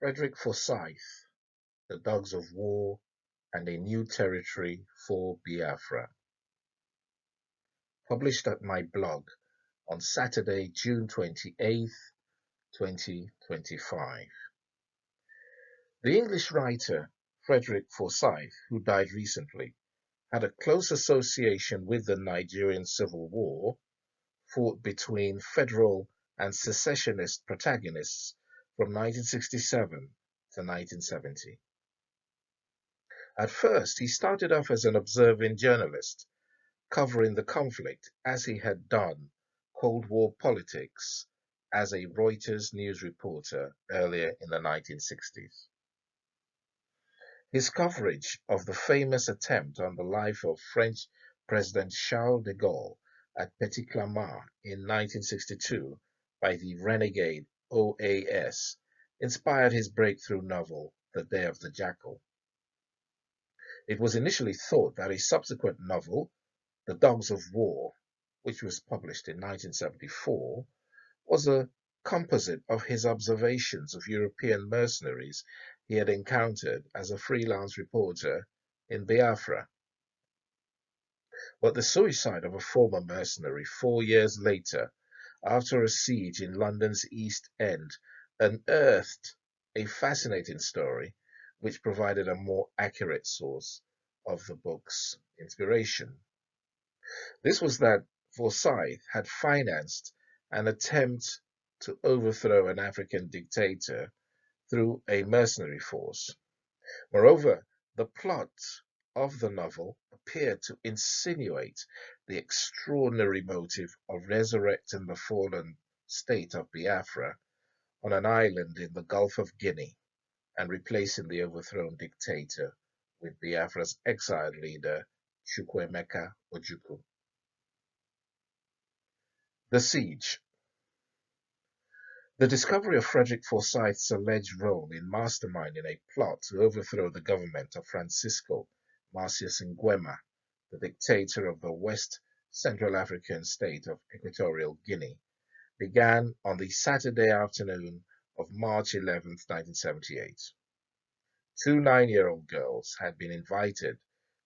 Frederick Forsyth, The Dogs of War and a New Territory for Biafra. Published at my blog on Saturday, June 28th, 2025. The English writer Frederick Forsyth, who died recently, had a close association with the Nigerian Civil War, fought between federal and secessionist protagonists from 1967 to 1970. At first, he started off as an observing journalist, covering the conflict as he had done Cold War politics as a Reuters news reporter earlier in the 1960s. His coverage of the famous attempt on the life of French President Charles de Gaulle at Petit-Clamart in 1962 by the renegade O.A.S. inspired his breakthrough novel, The Day of the Jackal. It was initially thought that a subsequent novel, The Dogs of War, which was published in 1974, was a composite of his observations of European mercenaries he had encountered as a freelance reporter in Biafra. But the suicide of a former mercenary 4 years later, after a siege in London's East End, unearthed a fascinating story which provided a more accurate source of the book's inspiration. This was that Forsyth had financed an attempt to overthrow an African dictator through a mercenary force. Moreover, the plot of the novel appeared to insinuate the extraordinary motive of resurrecting the fallen state of Biafra on an island in the Gulf of Guinea and replacing the overthrown dictator with Biafra's exiled leader, Chukwuemeka Ojukwu. The Siege. The discovery of Frederick Forsyth's alleged role in masterminding a plot to overthrow the government of Francisco Marcius Nguema, the dictator of the West Central African state of Equatorial Guinea, began on the Saturday afternoon of March 11, 1978. Two 9-year-old girls had been invited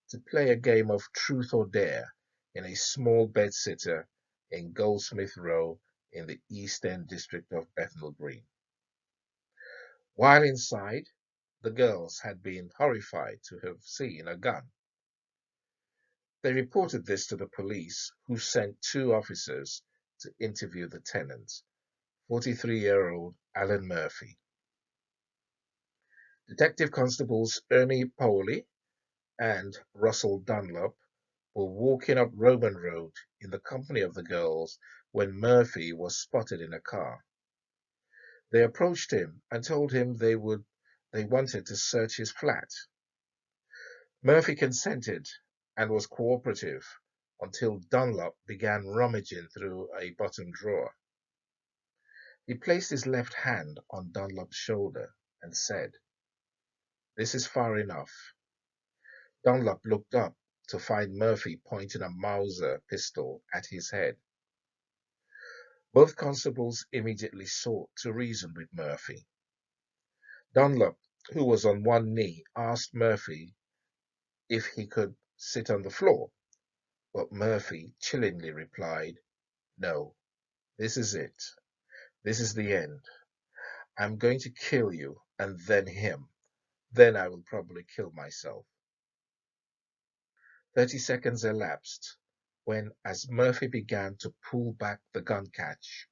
to play a game of truth or dare in a small bedsitter in Goldsmith Row in the East End district of Bethnal Green. While inside, the girls had been horrified to have seen a gun. They reported this to the police, who sent 2 officers to interview the tenant, 43-year-old Alan Murphy. Detective Constables Ernie Powley and Russell Dunlop were walking up Roman Road in the company of the girls when Murphy was spotted in a car. They approached him and told him they wanted to search his flat. Murphy consented and was cooperative until Dunlop began rummaging through a bottom drawer. He placed his left hand on Dunlop's shoulder and said, "This is far enough." Dunlop looked up to find Murphy pointing a Mauser pistol at his head. Both constables immediately sought to reason with Murphy. Dunlop, who was on one knee, asked Murphy if he could sit on the floor, but Murphy chillingly replied, "No, this is it. This is the end. I'm going to kill you and then him. Then I will probably kill myself." 30 seconds elapsed when, as Murphy began to pull back the gun catch,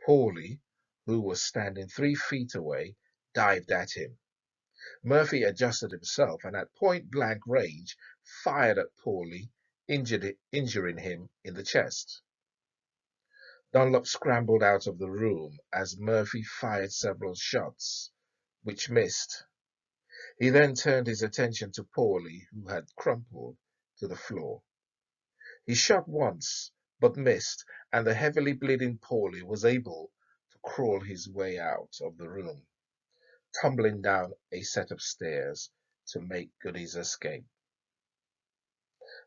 Paulie, who was standing 3 feet away, dived at him. Murphy adjusted himself and at point-blank range fired at Paulie, injuring him in the chest. Dunlop scrambled out of the room as Murphy fired several shots, which missed. He then turned his attention to Paulie, who had crumpled to the floor. He shot once, but missed, and the heavily bleeding Paulie was able to crawl his way out of the room, tumbling down a set of stairs to make good his escape.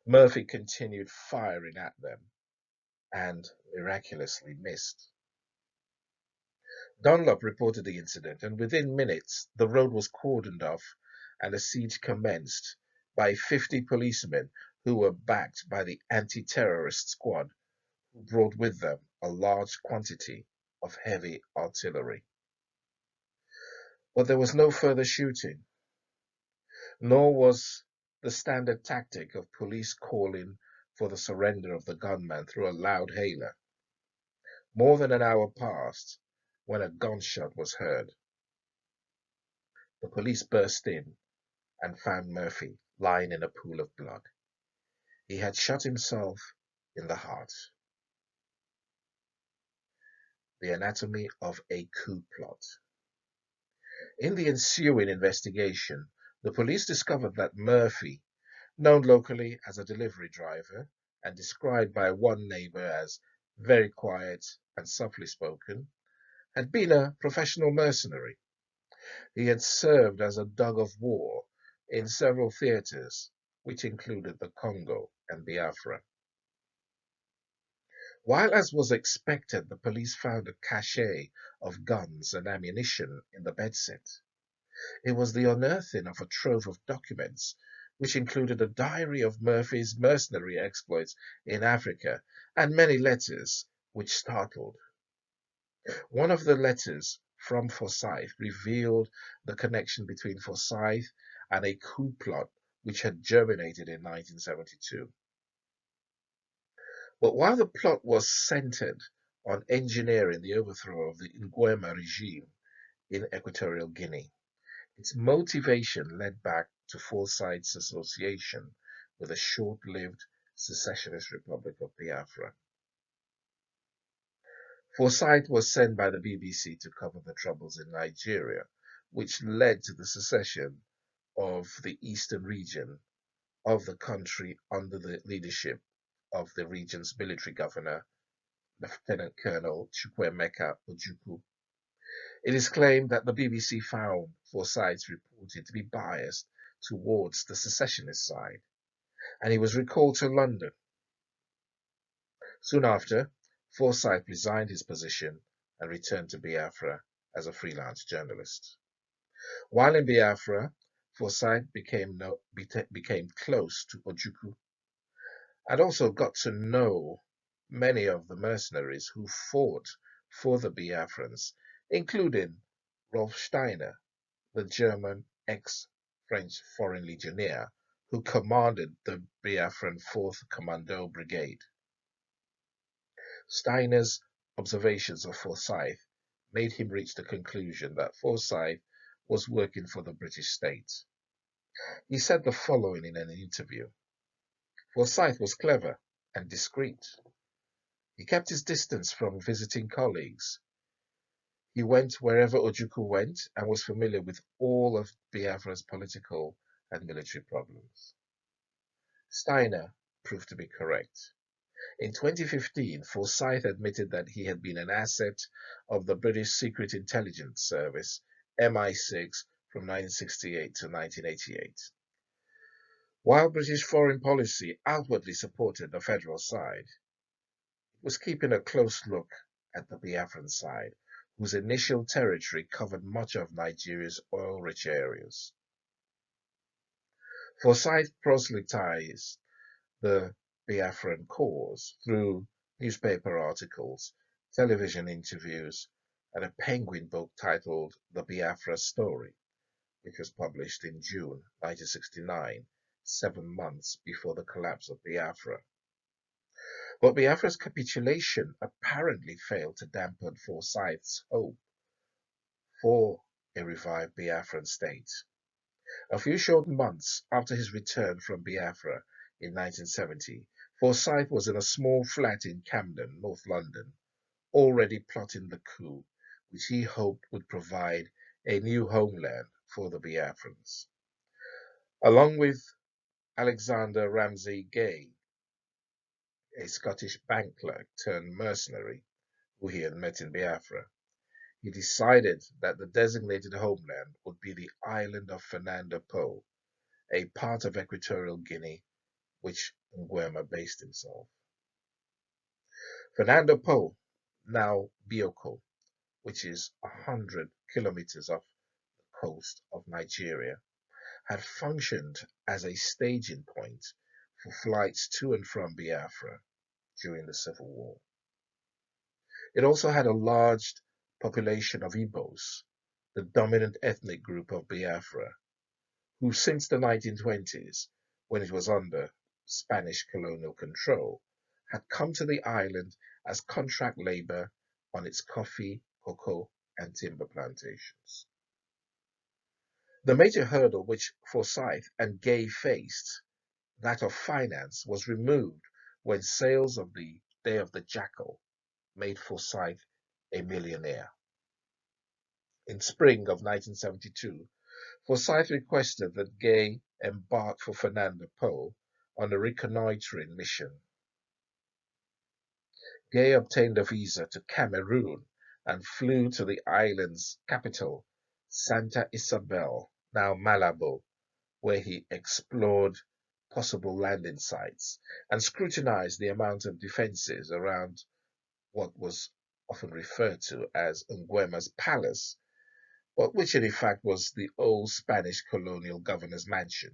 Murphy continued firing at them and miraculously missed. Dunlop reported the incident, and within minutes the road was cordoned off and a siege commenced by 50 policemen who were backed by the anti-terrorist squad, who brought with them a large quantity of heavy artillery. But there was no further shooting, nor was the standard tactic of police calling for the surrender of the gunman through a loud hailer. More than an hour passed when a gunshot was heard. The police burst in and found Murphy lying in a pool of blood. He had shot himself in the heart. The anatomy of a coup plot. In the ensuing investigation, the police discovered that Murphy, known locally as a delivery driver and described by one neighbor as very quiet and softly spoken, had been a professional mercenary. He had served as a dog of war in several theaters, which included the Congo and Biafra. While, as was expected, the police found a cache of guns and ammunition in the bedsit, it was the unearthing of a trove of documents, which included a diary of Murphy's mercenary exploits in Africa and many letters, which startled. One of the letters from Forsyth revealed the connection between Forsyth and a coup plot which had germinated in 1972. But while the plot was centered on engineering the overthrow of the Nguema regime in Equatorial Guinea, its motivation led back to Forsyth's association with the short-lived secessionist Republic of Biafra. Forsyth was sent by the BBC to cover the troubles in Nigeria, which led to the secession of the eastern region of the country under the leadership of the region's military governor, Lieutenant Colonel Chukwuemeka Ojukwu. It is claimed that the BBC found Forsyth's reporting to be biased towards the secessionist side, and he was recalled to London. Soon after, Forsyth resigned his position and returned to Biafra as a freelance journalist. While in Biafra, Forsyth became close to Ojukwu and also got to know many of the mercenaries who fought for the Biafrans, including Rolf Steiner, the German ex-French foreign legionnaire who commanded the Biafran 4th Commando Brigade. Steiner's observations of Forsyth made him reach the conclusion that Forsyth was working for the British state. He said the following in an interview: Forsyth was clever and discreet. He kept his distance from visiting colleagues. He went wherever Ojukwu went and was familiar with all of Biafra's political and military problems. Steiner proved to be correct. In 2015, Forsyth admitted that he had been an asset of the British Secret Intelligence Service, MI6, from 1968 to 1988. While British foreign policy outwardly supported the federal side, it was keeping a close look at the Biafran side, whose initial territory covered much of Nigeria's oil-rich areas. Forsyth proselytized the Biafran cause through newspaper articles, television interviews, and a Penguin book titled The Biafra Story, which was published in June 1969, 7 months before the collapse of Biafra. But Biafra's capitulation apparently failed to dampen Forsyth's hope for a revived Biafran state. A few short months after his return from Biafra in 1970, Forsyth was in a small flat in Camden, North London, already plotting the coup, which he hoped would provide a new homeland for the Biafrans. Along with Alexander Ramsay Gay, a Scottish bank clerk turned mercenary who he had met in Biafra, he decided that the designated homeland would be the island of Fernando Po, a part of Equatorial Guinea which Nguema based himself. Fernando Po, now Bioko, which is 100 kilometers off the coast of Nigeria, had functioned as a staging point for flights to and from Biafra during the Civil War. It also had a large population of Igbos, the dominant ethnic group of Biafra, who since the 1920s, when it was under Spanish colonial control, had come to the island as contract labor on its coffee, cocoa, and timber plantations. The major hurdle which Forsyth and Gay faced, that of finance, was removed when sales of the Day of the Jackal made Forsyth a millionaire. In spring of 1972, Forsyth requested that Gay embark for Fernando Po on a reconnoitering mission. Gay obtained a visa to Cameroon and flew to the island's capital, Santa Isabel, now Malabo, where he explored possible landing sites and scrutinized the amount of defenses around what was often referred to as Nguema's palace, but which in fact was the old Spanish colonial governor's mansion.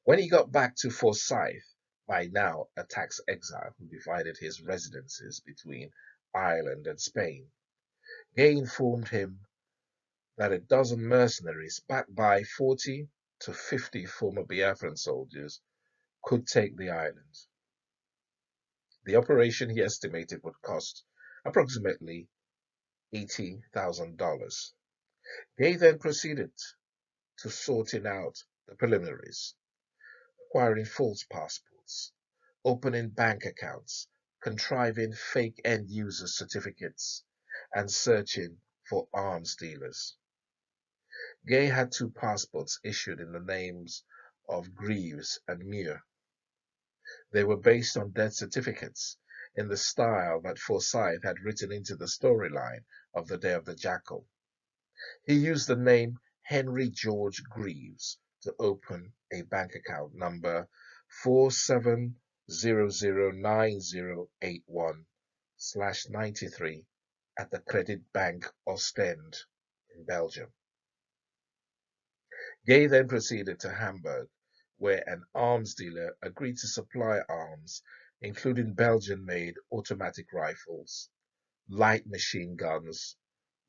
When he got back to Forsyth, by now a tax exile who divided his residences between Ireland and Spain, Gay informed him that a dozen mercenaries backed by 40 to 50 former Biafran soldiers could take the island. The operation, he estimated, would cost approximately $80,000. Gay then proceeded to sorting out the preliminaries, acquiring false passports, opening bank accounts, contriving fake end-user certificates, and searching for arms dealers. Gay had 2 passports issued in the names of Greaves and Muir. They were based on death certificates in the style that Forsyth had written into the storyline of the Day of the Jackal. He used the name Henry George Greaves to open a bank account number 47009081/93 at the Credit Bank Ostend in Belgium. Gay then proceeded to Hamburg, where an arms dealer agreed to supply arms, including Belgian-made automatic rifles, light machine guns,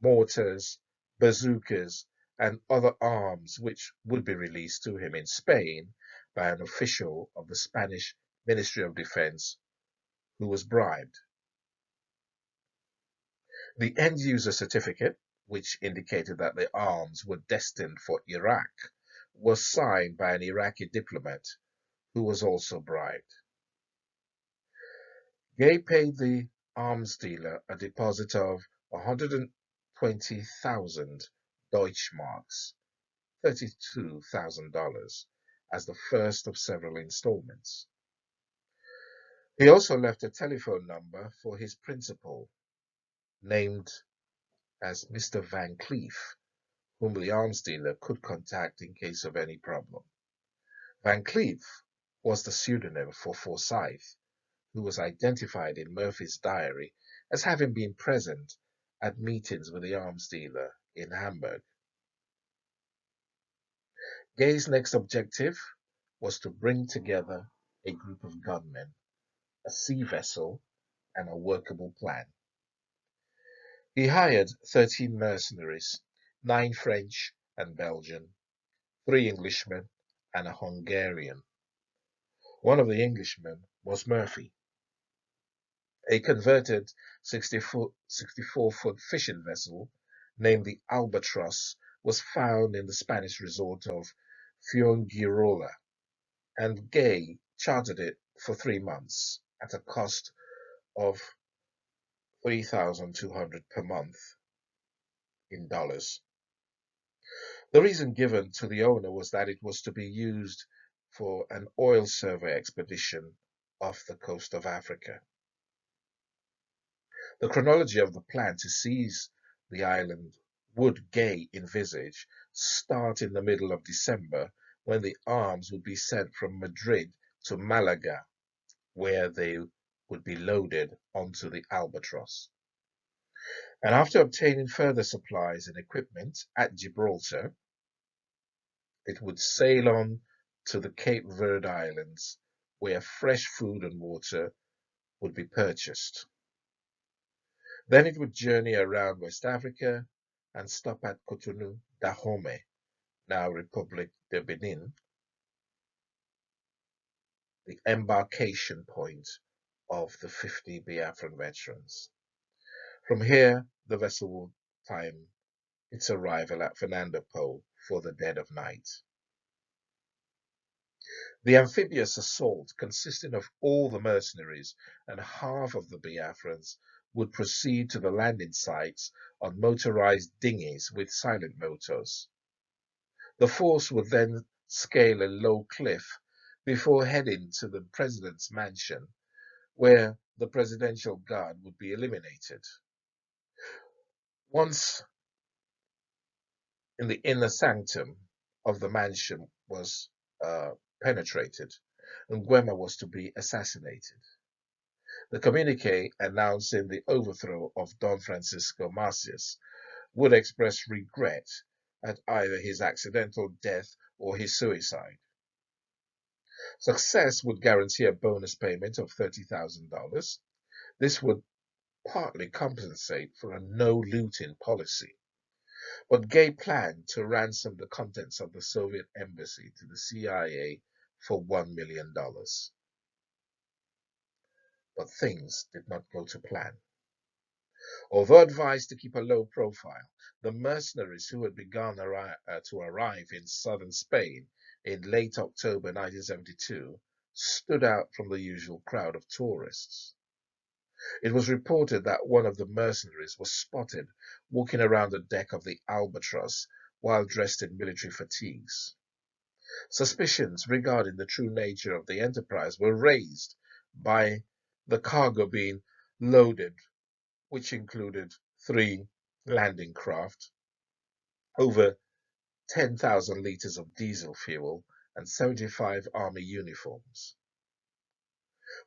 mortars, bazookas, and other arms which would be released to him in Spain by an official of the Spanish Ministry of Defense who was bribed. The end-user certificate, which indicated that the arms were destined for Iraq, was signed by an Iraqi diplomat who was also bribed. Gay paid the arms dealer a deposit of 120,000 Deutschmarks, $32,000, as the first of several installments. He also left a telephone number for his principal, named as Mr. Van Cleef, whom the arms dealer could contact in case of any problem. Van Cleef was the pseudonym for Forsyth, who was identified in Murphy's diary as having been present at meetings with the arms dealer in Hamburg. Gay's next objective was to bring together a group of gunmen, a sea vessel, and a workable plan. He hired 13 mercenaries, 9 French and Belgian, 3 Englishmen, and a Hungarian. One of the Englishmen was Murphy. A converted 64-foot fishing vessel named the Albatross was found in the Spanish resort of Fuengirola, and Gay chartered it for 3 months at a cost of $3,200 per month in dollars. The reason given to the owner was that it was to be used for an oil survey expedition off the coast of Africa. The chronology of the plan to seize the island would, Gay envisage, start in the middle of December, when the arms would be sent from Madrid to Malaga, where they would be loaded onto the Albatross. And after obtaining further supplies and equipment at Gibraltar, it would sail on to the Cape Verde Islands, where fresh food and water would be purchased. Then it would journey around West Africa and stop at Cotonou, Dahomey, now Republic de Benin, the embarkation point of the 50 Biafran veterans. From here, the vessel would time its arrival at Fernando Po for the dead of night. The amphibious assault, consisting of all the mercenaries and half of the Biafrans, would proceed to the landing sites on motorized dinghies with silent motors. The force would then scale a low cliff before heading to the president's mansion, where the presidential guard would be eliminated. Once in the inner sanctum of the mansion was penetrated, Nguema was to be assassinated. The communique announcing the overthrow of Don Francisco Marcius would express regret at either his accidental death or his suicide. Success would guarantee a bonus payment of $30,000. This would partly compensate for a no-looting policy. But Gay planned to ransom the contents of the Soviet embassy to the CIA for $1 million. But things did not go to plan. Although advised to keep a low profile, the mercenaries who had begun to arrive in southern Spain in late October 1972 stood out from the usual crowd of tourists. It was reported that one of the mercenaries was spotted walking around the deck of the Albatross while dressed in military fatigues. Suspicions regarding the true nature of the enterprise were raised by the cargo being loaded, which included 3 landing craft, over 10,000 liters of diesel fuel, and 75 army uniforms.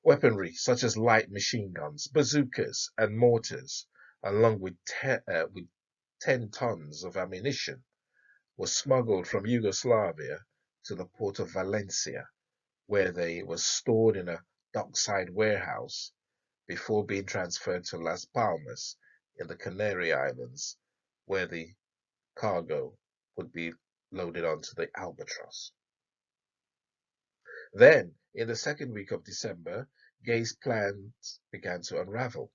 Weaponry such as light machine guns, bazookas, and mortars, along with 10 tons of ammunition, was smuggled from Yugoslavia to the port of Valencia, where they were stored in a dockside warehouse before being transferred to Las Palmas in the Canary Islands, where the cargo would be loaded onto the Albatross. Then, in the second week of December, Gay's plans began to unravel.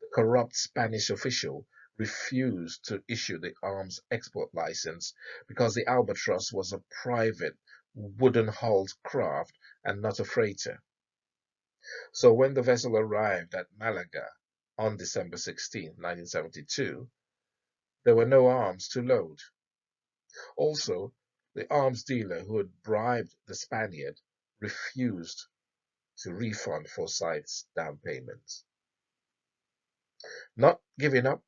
The corrupt Spanish official refused to issue the arms export license because the Albatross was a private wooden-hulled craft and not a freighter. So when the vessel arrived at Malaga on December 16, 1972, there were no arms to load. Also, the arms dealer who had bribed the Spaniard refused to refund Forsyth's down payment. Not giving up,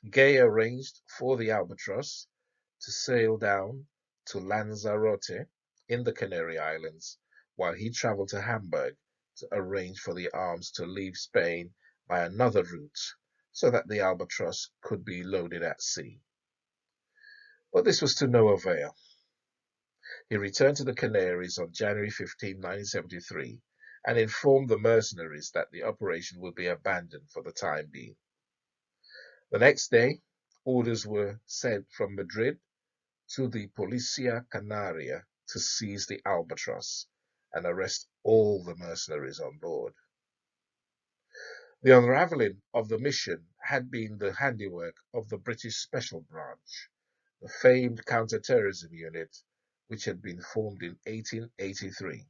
Gay arranged for the Albatross to sail down to Lanzarote in the Canary Islands while he traveled to Hamburg to arrange for the arms to leave Spain by another route so that the Albatross could be loaded at sea. But this was to no avail. He returned to the Canaries on January 15, 1973, and informed the mercenaries that the operation would be abandoned for the time being. The next day, orders were sent from Madrid to the Policia Canaria to seize the Albatross and arrest all the mercenaries on board. The unraveling of the mission had been the handiwork of the British Special Branch, the famed counter-terrorism unit which had been formed in 1883.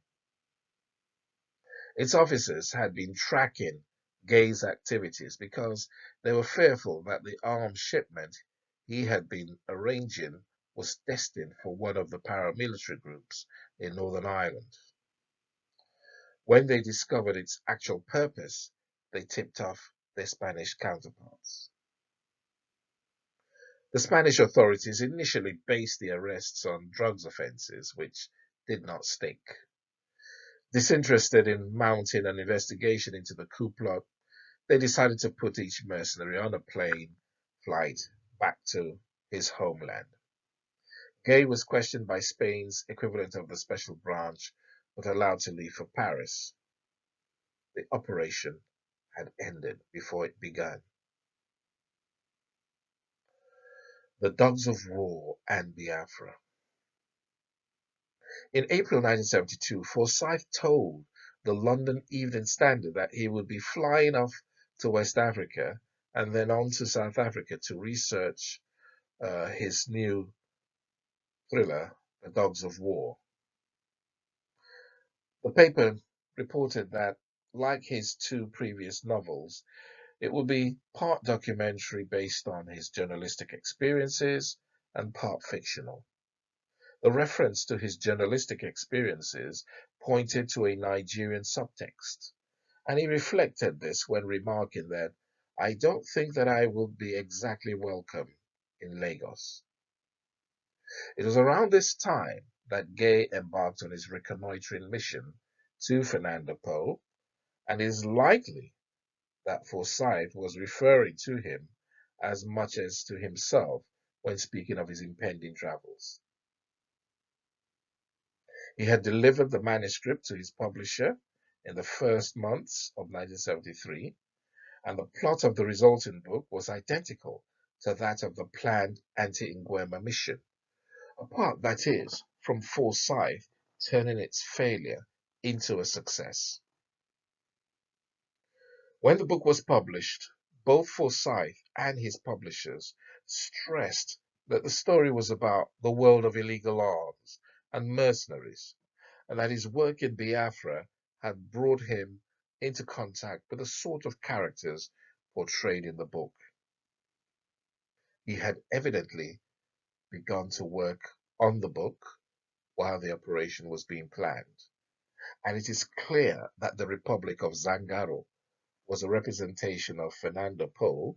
Its officers had been tracking Gay's activities because they were fearful that the arms shipment he had been arranging was destined for one of the paramilitary groups in Northern Ireland. When they discovered its actual purpose, they tipped off their Spanish counterparts. The Spanish authorities initially based the arrests on drugs offenses, which did not stick. Disinterested in mounting an investigation into the coup plot, they decided to put each mercenary on a plane flight back to his homeland. Gay was questioned by Spain's equivalent of the special branch, but allowed to leave for Paris. The operation had ended before it began. The Dogs of War and Biafra. In April 1972, Forsyth told the London Evening Standard that he would be flying off to West Africa and then on to South Africa to research his new thriller, The Dogs of War. The paper reported that, like his two previous novels, it would be part documentary based on his journalistic experiences and part fictional. The reference to his journalistic experiences pointed to a Nigerian subtext, and he reflected this when remarking that, "I don't think that I will be exactly welcome in Lagos." It was around this time that Gay embarked on his reconnoitering mission to Fernando Po, and it is likely that Forsyth was referring to him as much as to himself when speaking of his impending travels. He had delivered the manuscript to his publisher in the first months of 1973, and the plot of the resulting book was identical to that of the planned anti-Nguema mission, apart, that is, from Forsyth turning its failure into a success. When the book was published, both Forsyth and his publishers stressed that the story was about the world of illegal arms and mercenaries, and that his work in Biafra had brought him into contact with the sort of characters portrayed in the book. He had evidently begun to work on the book while the operation was being planned, and it is clear that the Republic of Zangaro was a representation of Fernando Po,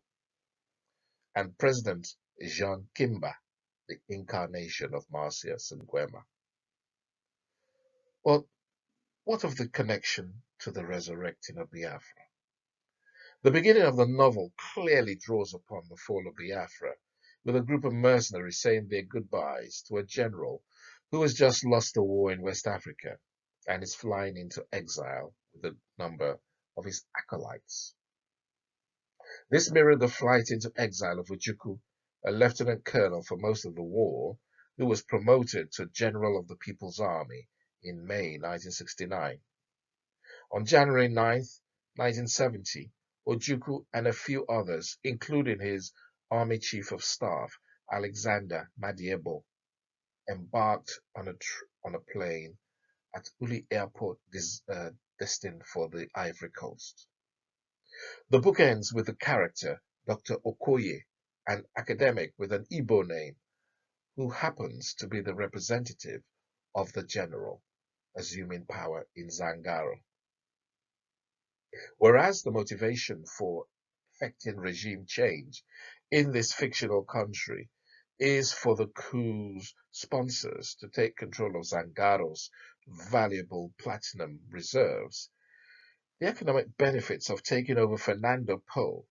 and President Jean Kimba, the incarnation of Marcius Nguema. Well, what of the connection to the resurrecting of Biafra? The beginning of the novel clearly draws upon the fall of Biafra, with a group of mercenaries saying their goodbyes to a general who has just lost the war in West Africa and is flying into exile with a number of his acolytes. This mirrored the flight into exile of Ojukwu, a lieutenant colonel for most of the war, who was promoted to General of the People's Army in May 1969. On January 9, 1970, Ojukwu and a few others, including his Army Chief of Staff, Alexander Madiebo, embarked on a plane at Uli Airport destined for the Ivory Coast. The book ends with the character, Dr. Okoye, an academic with an Igbo name, who happens to be the representative of the general, assuming power in Zangaro. Whereas the motivation for effecting regime change in this fictional country is for the coup's sponsors to take control of Zangaro's valuable platinum reserves, the economic benefits of taking over Fernando Po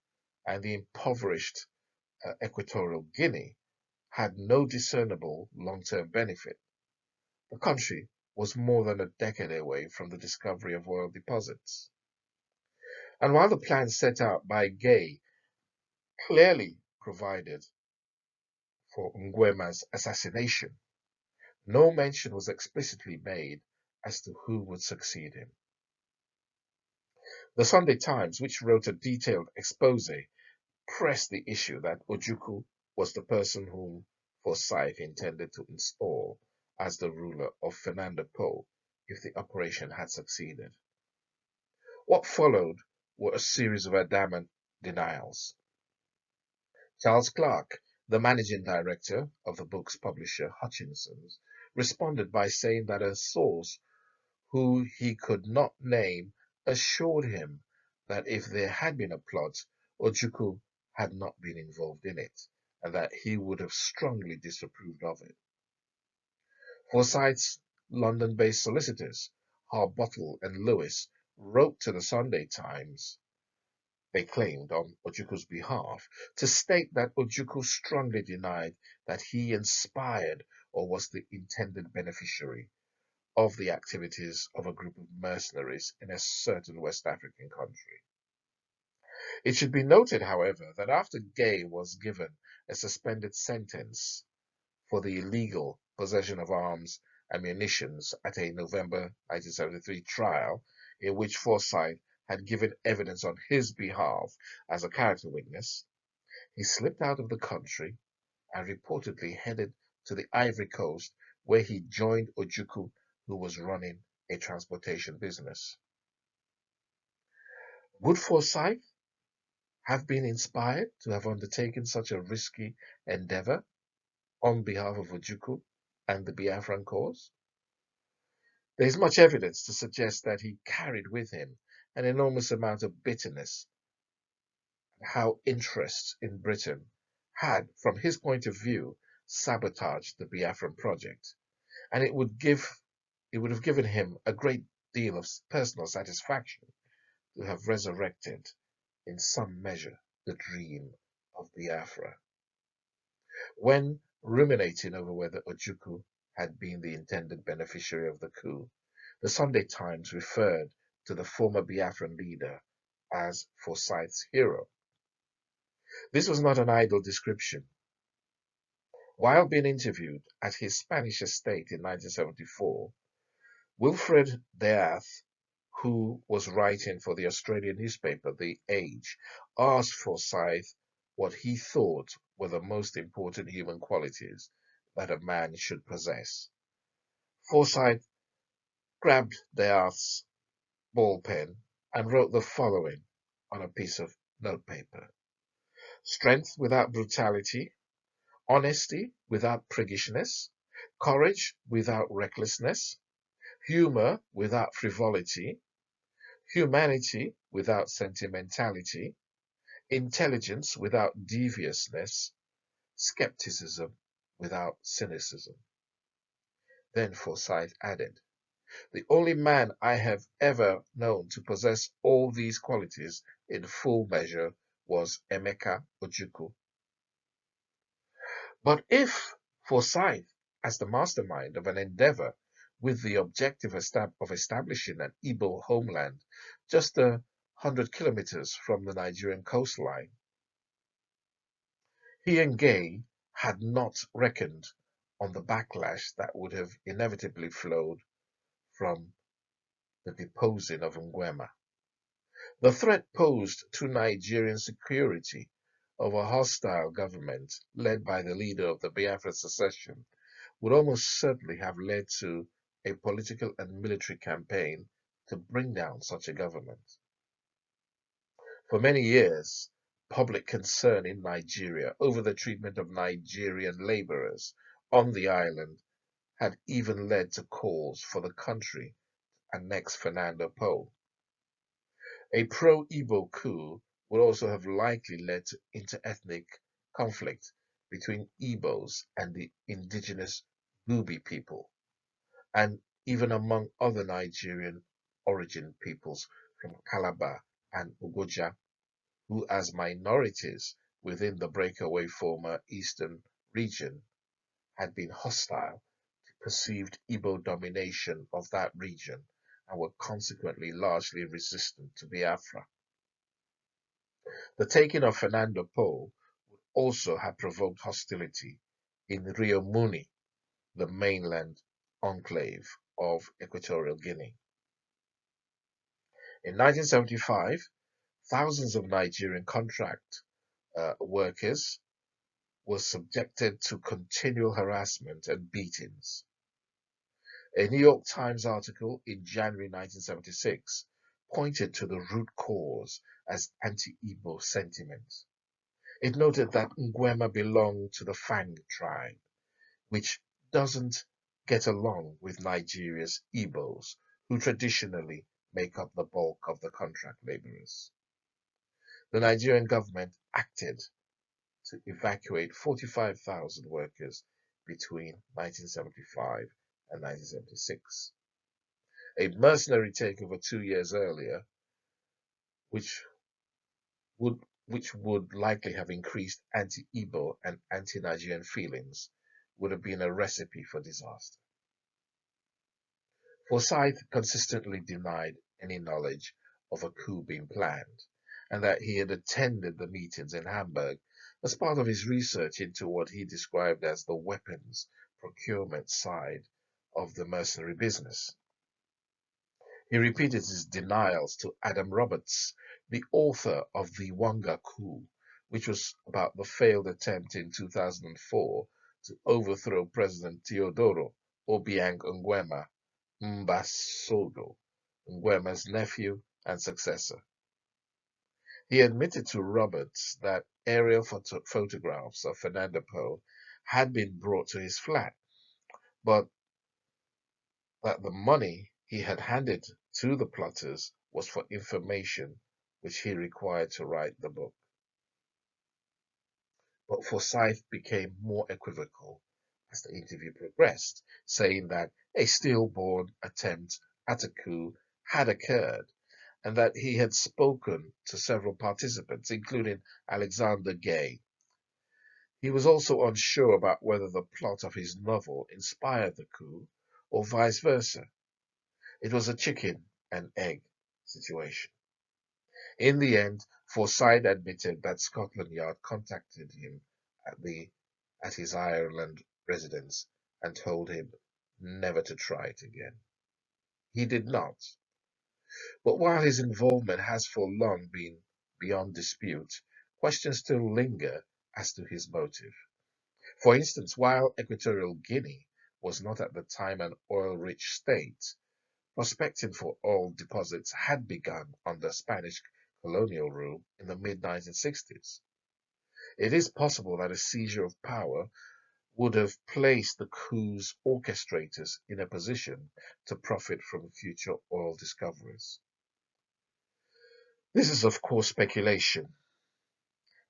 and the impoverished Equatorial Guinea had no discernible long-term benefit. The country was more than a decade away from the discovery of oil deposits. And while the plan set out by Gay clearly provided for Nguema's assassination, no mention was explicitly made as to who would succeed him. The Sunday Times, which wrote a detailed expose, pressed the issue that Ojukwu was the person whom Forsyth intended to install as the ruler of Fernando Po if the operation had succeeded. What followed were a series of adamant denials. Charles Clark, the managing director of the book's publisher Hutchinson's, responded by saying that a source who he could not name assured him that if there had been a plot, Ojukwu had not been involved in it, and that he would have strongly disapproved of it. Forsyth's London-based solicitors, Harbottle and Lewis, wrote to the Sunday Times they claimed on Ojukwu's behalf, to state that Ojukwu strongly denied that he inspired or was the intended beneficiary of the activities of a group of mercenaries in a certain West African country. It should be noted, however, that after Gay was given a suspended sentence for the illegal possession of arms and munitions at a November 1973 trial, in which Forsyth had given evidence on his behalf as a character witness, he slipped out of the country and reportedly headed to the Ivory Coast, where he joined Ojukwu, who was running a transportation business. Would Forsyth have been inspired to have undertaken such a risky endeavor on behalf of Ojukwu and the Biafran cause? There is much evidence to suggest that he carried with him an enormous amount of bitterness at how interests in Britain had, from his point of view, sabotaged the Biafran project, and it would have given him a great deal of personal satisfaction to have resurrected, in some measure, the dream of Biafra. When ruminating over whether Ojukwu had been the intended beneficiary of the coup, the Sunday Times referred to the former Biafran leader as Forsyth's hero. This was not an idle description. While being interviewed at his Spanish estate in 1974, Wilfred Death, who was writing for the Australian newspaper The Age, asked Forsyth what he thought were the most important human qualities that a man should possess. Forsyth grabbed Death's ball pen and wrote the following on a piece of notepaper: strength without brutality, honesty without priggishness, courage without recklessness, humor without frivolity, humanity without sentimentality, intelligence without deviousness, skepticism without cynicism. Then Forsyth added, the only man I have ever known to possess all these qualities in full measure was Emeka Ojukwu. But if Forsyth, as the mastermind of an endeavor with the objective of establishing an Igbo homeland just 100 kilometers from the Nigerian coastline, he and Gay had not reckoned on the backlash that would have inevitably flowed from the deposing of Nguema. The threat posed to Nigerian security of a hostile government led by the leader of the Biafra secession would almost certainly have led to a political and military campaign to bring down such a government. For many years, public concern in Nigeria over the treatment of Nigerian laborers on the island had even led to calls for the country to annex Fernando Po. A pro-Igbo coup would also have likely led to inter-ethnic conflict between Igbos and the indigenous Bubi people, and even among other Nigerian origin peoples from Calabar and Ugoja, who as minorities within the breakaway former Eastern region had been hostile to perceived Igbo domination of that region and were consequently largely resistant to Biafra. The taking of Fernando Po would also have provoked hostility in Rio Muni, the mainland enclave of Equatorial Guinea. In 1975, thousands of Nigerian contract workers were subjected to continual harassment and beatings. A New York Times article in January 1976 pointed to the root cause as anti-Igbo sentiment. It noted that Nguema belonged to the Fang tribe, which doesn't get along with Nigeria's Igbos, who traditionally make up the bulk of the contract laborers. The Nigerian government acted to evacuate 45,000 workers between 1975 and 1976. A mercenary takeover 2 years earlier, which which would likely have increased anti-Igbo and anti-Nigerian feelings, would have been a recipe for disaster. Forsyth consistently denied any knowledge of a coup being planned, and that he had attended the meetings in Hamburg as part of his research into what he described as the weapons procurement side of the mercenary business. He repeated his denials to Adam Roberts, the author of the Wanga coup, which was about the failed attempt in 2004 to overthrow President Teodoro Obiang Nguema Mbasogo, Nguema's nephew and successor. He admitted to Roberts that aerial photographs of Fernando Po had been brought to his flat, but that the money he had handed to the plotters was for information which he required to write the book. But Forsyth became more equivocal as the interview progressed, saying that a stillborn attempt at a coup had occurred and that he had spoken to several participants, including Alexander Gay. He was also unsure about whether the plot of his novel inspired the coup or vice versa. It was a chicken and egg situation. In the end, Forsyth admitted that Scotland Yard contacted him at his Ireland residence and told him never to try it again. He did not. But while his involvement has for long been beyond dispute, questions still linger as to his motive. For instance, while Equatorial Guinea was not at the time an oil-rich state, prospecting for oil deposits had begun under Spanish colonial rule in the mid-1960s. It is possible that a seizure of power would have placed the coup's orchestrators in a position to profit from future oil discoveries. This is, of course, speculation.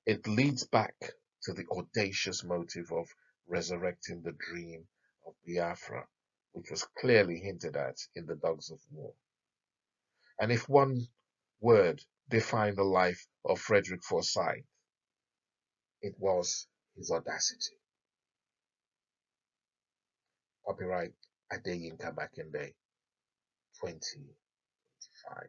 It leads back to the audacious motive of resurrecting the dream of Biafra, which was clearly hinted at in the Dogs of War. And if one word defined the life of Frederick Forsyth, it was his audacity. Copyright Adeyinka Makinde, 2025.